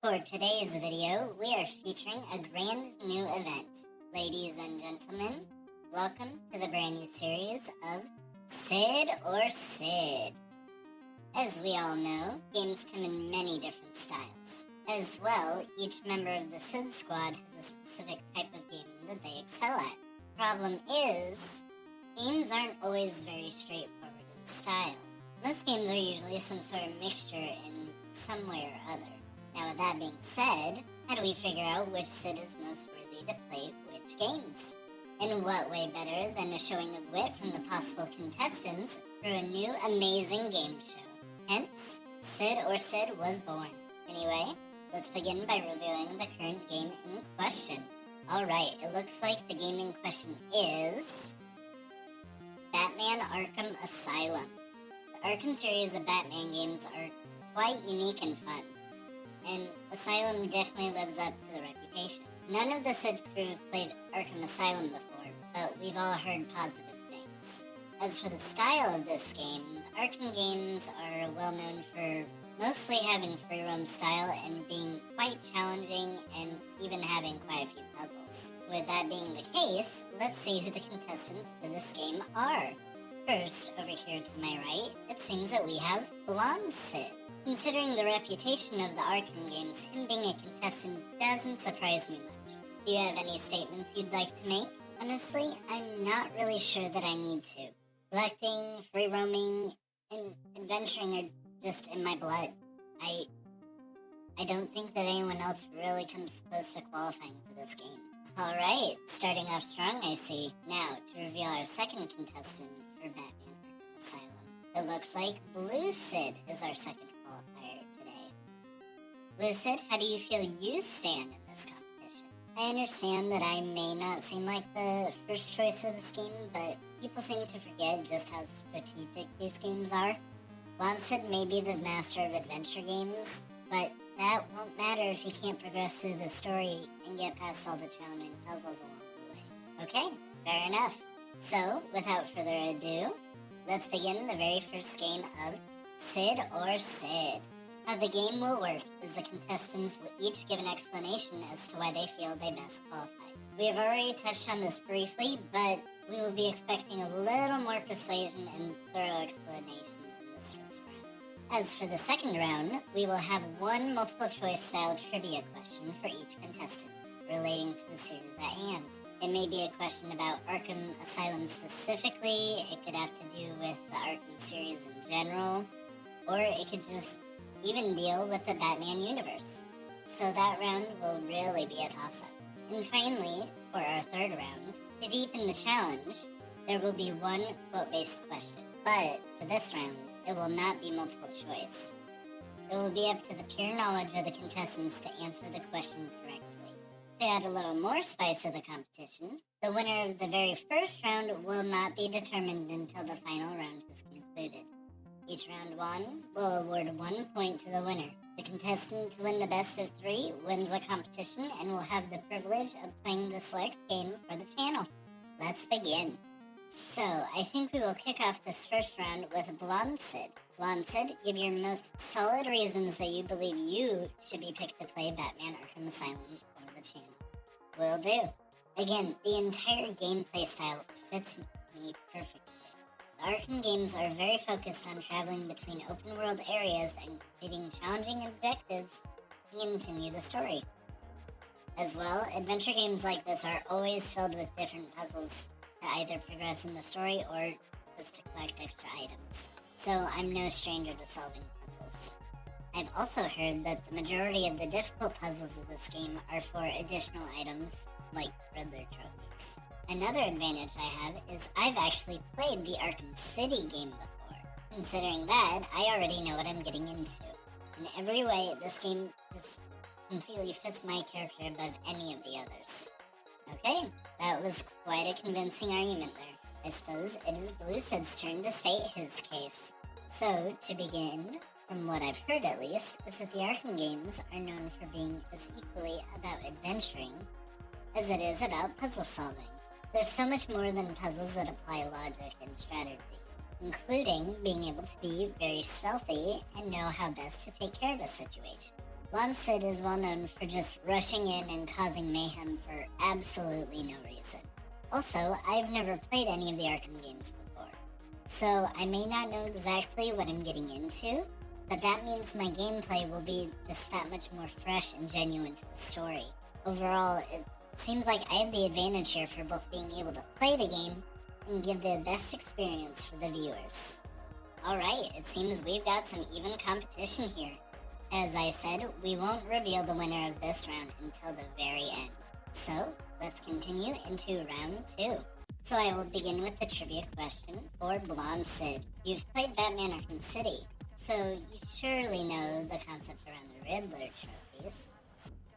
For today's video, we are featuring a grand new event. Ladies and gentlemen, welcome to the brand new series of Sid or Sid. As we all know, games come in many different styles. As well, each member of the Sid squad has a specific type of game that they excel at. Problem is, games aren't always very straightforward in style. Most games are usually some sort of mixture in some way or other. Now, with that being said, how do we figure out which Sid is most worthy to play which games? In what way better than a showing of wit from the possible contestants through a new amazing game show? Hence, Sid or Sid was born. Anyway, let's begin by revealing the current game in question. Alright, it looks like the game in question is Batman Arkham Asylum. The Arkham series of Batman games are quite unique and fun, and Asylum definitely lives up to the reputation. None of the Sid crew have played Arkham Asylum before, but we've all heard positive things. As for the style of this game, the Arkham games are well known for mostly having free roam style and being quite challenging and even having quite a few puzzles. With that being the case, let's see who the contestants for this game are. First, over here to my right, it seems that we have Blonde Sid. Considering the reputation of the Arkham games, him being a contestant doesn't surprise me much. Do you have any statements you'd like to make? Honestly, I'm not really sure that I need to. Collecting, free roaming, and adventuring are just in my blood. I don't think that anyone else really comes close to qualifying for this game. Alright, starting off strong I see. Now, to reveal our second contestant for Batman Arkham Asylum. It looks like Blue Sid is our second qualifier today. Blue Sid, how do you feel you stand in this competition? I understand that I may not seem like the first choice for this game, but people seem to forget just how strategic these games are. Blonde Sid may be the master of adventure games, but that won't matter if you can't progress through the story and get past all the challenging puzzles along the way. Okay, fair enough. So, without further ado, let's begin the very first game of Sid or Sid. How the game will work is the contestants will each give an explanation as to why they feel they best qualify. We have already touched on this briefly, but we will be expecting a little more persuasion and thorough explanations in this first round. As for the second round, we will have one multiple choice style trivia question for each contestant relating to the series at hand. It may be a question about Arkham Asylum specifically, it could have to do with the Arkham series in general, or it could just even deal with the Batman universe. So that round will really be a toss-up. And finally, for our third round, to deepen the challenge, there will be one quote-based question. But for this round, it will not be multiple choice. It will be up to the pure knowledge of the contestants to answer the question correctly. To add a little more spice to the competition, the winner of the very first round will not be determined until the final round is concluded. Each round won will award 1 point to the winner. The contestant to win the best of 3 wins the competition and will have the privilege of playing the select game for the channel. Let's begin. So, I think we will kick off this first round with Blonde Sid. Blonde Sid, give your most solid reasons that you believe you should be picked to play Batman Arkham Asylum for the channel. Will do. Again, the entire gameplay style fits me perfectly. The Arkham games are very focused on traveling between open world areas and completing challenging objectives to continue the story. As well, adventure games like this are always filled with different puzzles to either progress in the story or just to collect extra items. So I'm no stranger to solving puzzles. I've also heard that the majority of the difficult puzzles of this game are for additional items like Riddler trophies. Another advantage I have is I've actually played the Arkham City game before. Considering that, I already know what I'm getting into. In every way, this game just completely fits my character above any of the others. Okay, that was quite a convincing argument there. I suppose it is Blue Sid's turn to state his case. So, to begin, from what I've heard at least, is that the Arkham games are known for being as equally about adventuring as it is about puzzle solving. There's so much more than puzzles that apply logic and strategy, including being able to be very stealthy and know how best to take care of a situation. Blonde Sid is well known for just rushing in and causing mayhem for absolutely no reason. Also, I've never played any of the Arkham games before, so I may not know exactly what I'm getting into, but that means my gameplay will be just that much more fresh and genuine to the story. Overall, it seems like I have the advantage here for both being able to play the game and give the best experience for the viewers. Alright, it seems we've got some even competition here. As I said, we won't reveal the winner of this round until the very end. So, let's continue into round 2. So I will begin with the trivia question for Blonde Sid. You've played Batman Arkham City, so you surely know the concept around the Riddler trophies.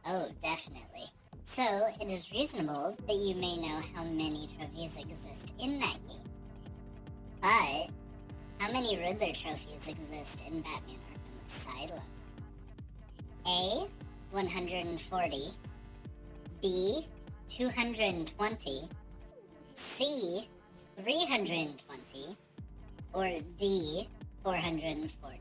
Oh, definitely. So, it is reasonable that you may know how many trophies exist in that game. But, how many Riddler trophies exist in Batman Arkham Asylum? A. 140, B. 220, C. 320, or D. 440.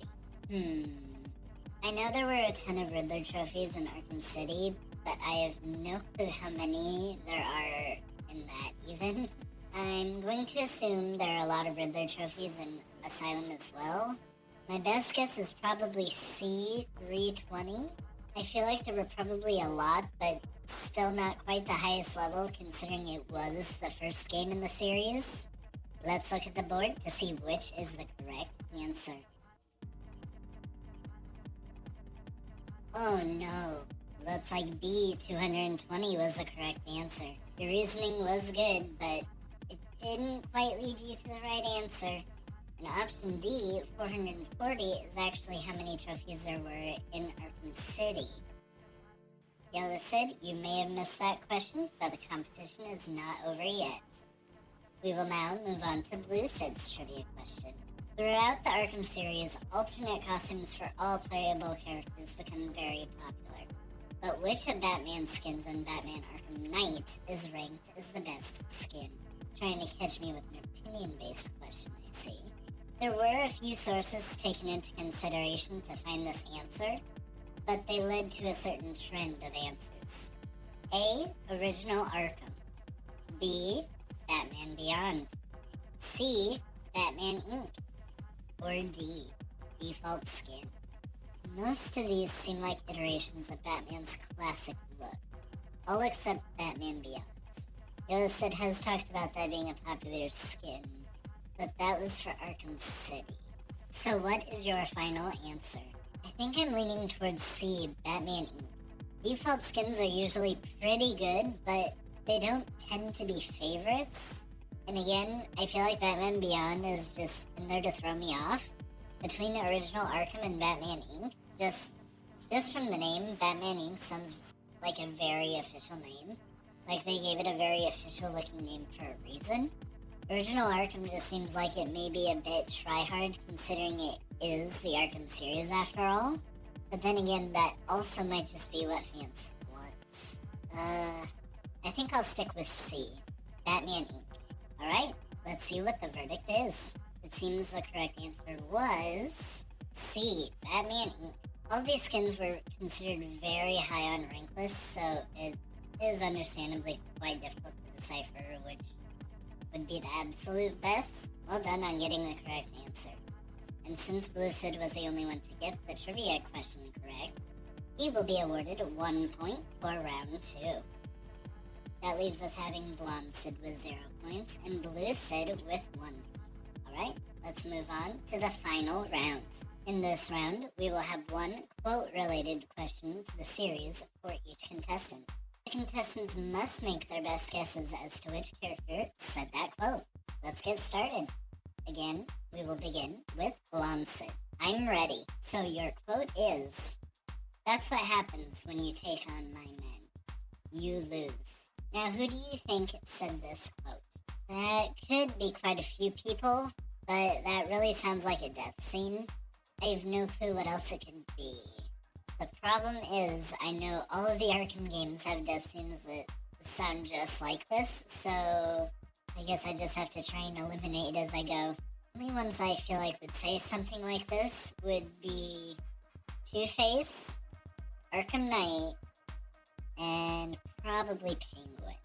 I know there were a ton of Riddler trophies in Arkham City, but I have no clue how many there are in that even. I'm going to assume there are a lot of Riddler trophies in Asylum as well. My best guess is probably C, 320. I feel like there were probably a lot, but still not quite the highest level considering it was the first game in the series. Let's look at the board to see which is the correct answer. Oh no, looks like B, 220 was the correct answer. Your reasoning was good, but it didn't quite lead you to the right answer. And option D, 440, is actually how many trophies there were in Arkham City. Yellow Sid, you may have missed that question, but the competition is not over yet. We will now move on to Blue Sid's trivia question. Throughout the Arkham series, alternate costumes for all playable characters become very popular. But which of Batman's skins in Batman Arkham Knight is ranked as the best skin? Trying to catch me with an opinion-based question, I see. There were a few sources taken into consideration to find this answer, but they led to a certain trend of answers. A. Original Arkham. B. Batman Beyond. C. Batman Inc. Or D. Default Skin. Most of these seem like iterations of Batman's classic look, all except Batman Beyond. Yellow Sid has talked about that being a popular skin, but that was for Arkham City. So what is your final answer? I think I'm leaning towards C, Batman Inc. Default skins are usually pretty good, but they don't tend to be favorites. And again, I feel like Batman Beyond is just in there to throw me off. Between the original Arkham and Batman Inc., just from the name, Batman Inc. sounds like a very official name. Like they gave it a very official looking name for a reason. Original Arkham just seems like it may be a bit try-hard considering it is the Arkham series after all. But then again, that also might just be what fans want. I think I'll stick with C, Batman Inc. Alright, let's see what the verdict is. It seems the correct answer was C, Batman Inc. All these skins were considered very high on rank lists, so it is understandably quite difficult to decipher which would be the absolute best. Well done on getting the correct answer. And since Blue Sid was the only one to get the trivia question correct, he will be awarded 1 point for round 2. That leaves us having Blonde Sid with 0 points and Blue Sid with 1. Alright, let's move on to the final round. In this round, we will have one quote-related question to the series for each contestant. The contestants must make their best guesses as to which character said that quote. Let's get started. Again, we will begin with Blonde Sid. I'm ready. So your quote is, "That's what happens when you take on my men. You lose." Now, who do you think said this quote? That could be quite a few people, but that really sounds like a death scene. I have no clue what else it could be. The problem is, I know all of the Arkham games have death scenes that sound just like this, so I guess I just have to try and eliminate as I go. The only ones I feel like would say something like this would be Two-Face, Arkham Knight, and probably Penguin.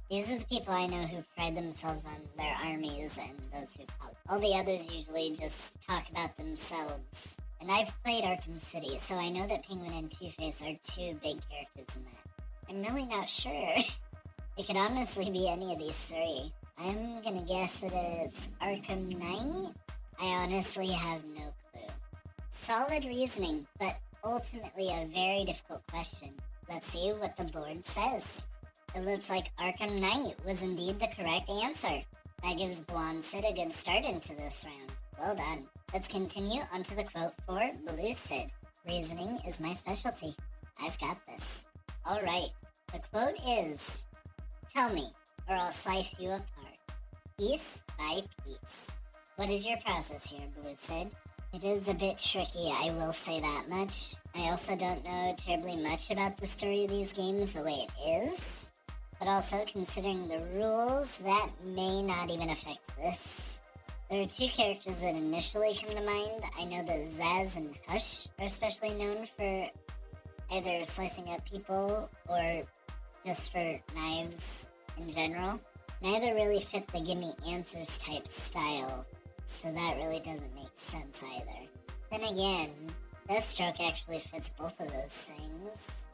These are the people I know who pride themselves on their armies and those who follow. All the others usually just talk about themselves. And I've played Arkham City, so I know that Penguin and Two-Face are two big characters in that. I'm really not sure. It could honestly be any of these three. I'm gonna guess that it's Arkham Knight. I honestly have no clue. Solid reasoning, but ultimately a very difficult question. Let's see what the board says. It looks like Arkham Knight was indeed the correct answer. That gives Blonde Sid a good start into this round. Well done. Let's continue on to the quote for Blue Sid. Reasoning is my specialty. I've got this. Alright, the quote is, "Tell me, or I'll slice you apart, piece by piece." What is your process here, Blue Sid? It is a bit tricky, I will say that much. I also don't know terribly much about the story of these games the way it is. But also, considering the rules, that may not even affect this. There are two characters that initially come to mind. I know that Zaz and Hush are especially known for either slicing up people or just for knives in general. Neither really fit the gimme answers type style, so that really doesn't make sense either. Then again, Deathstroke actually fits both of those things.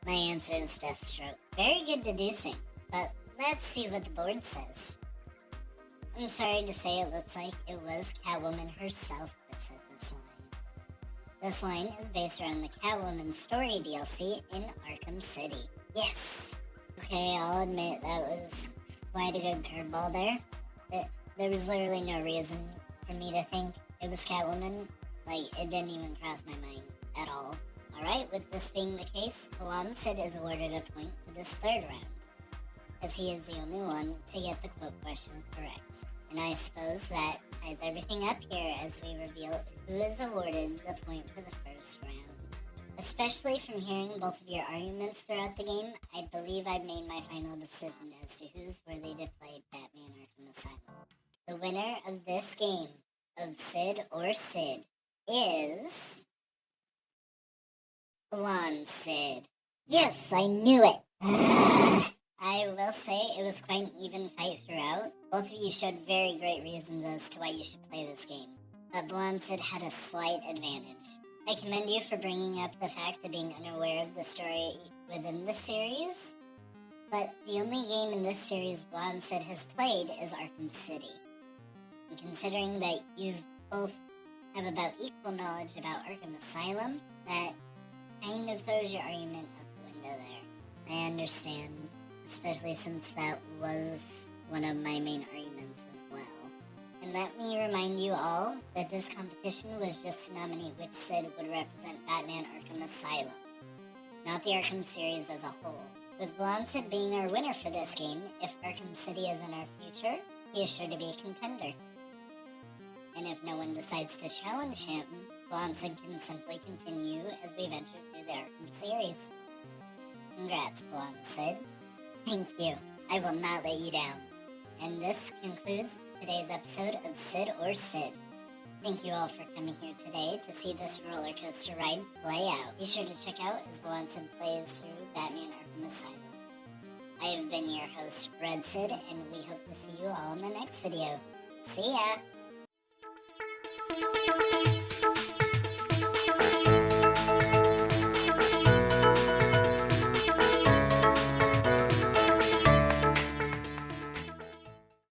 My answer is Deathstroke. Very good deducing, but let's see what the board says. I'm sorry to say it looks like it was Catwoman herself that said this line. This line is based around the Catwoman story DLC in Arkham City. Yes! Okay, I'll admit that was quite a good curveball there. There was literally no reason for me to think it was Catwoman. Like, it didn't even cross my mind at all. Alright, with this being the case, Blonde Sid is awarded a point for this third round, as he is the only one to get the quote question correct. And I suppose that ties everything up here as we reveal who is awarded the point for the first round. Especially from hearing both of your arguments throughout the game, I believe I've made my final decision as to who's worthy to play Batman Arkham Asylum. The winner of this game of Sid or Sid is Blonde Sid. Yes, I knew it. I will say it was quite an even fight throughout. Both of you showed very great reasons as to why you should play this game, but Blonde Sid had a slight advantage. I commend you for bringing up the fact of being unaware of the story within the series, but the only game in this series Blonde Sid has played is Arkham City. And considering that you both have about equal knowledge about Arkham Asylum, that kind of throws your argument out the window there. I understand, especially since that was one of my main arguments as well. And let me remind you all that this competition was just to nominate which Sid would represent Batman Arkham Asylum, not the Arkham series as a whole. With Blonde Sid being our winner for this game, if Arkham City is in our future, he is sure to be a contender. And if no one decides to challenge him, Blonde Sid can simply continue as we venture through the Arkham series. Congrats, Blonde Sid. Thank you. I will not let you down. And this concludes today's episode of Sid or Sid. Thank you all for coming here today to see this roller coaster ride play out. Be sure to check out as Blonde Sid plays through Batman Arkham Asylum. I have been your host, Red Sid, and we hope to see you all in the next video. See ya!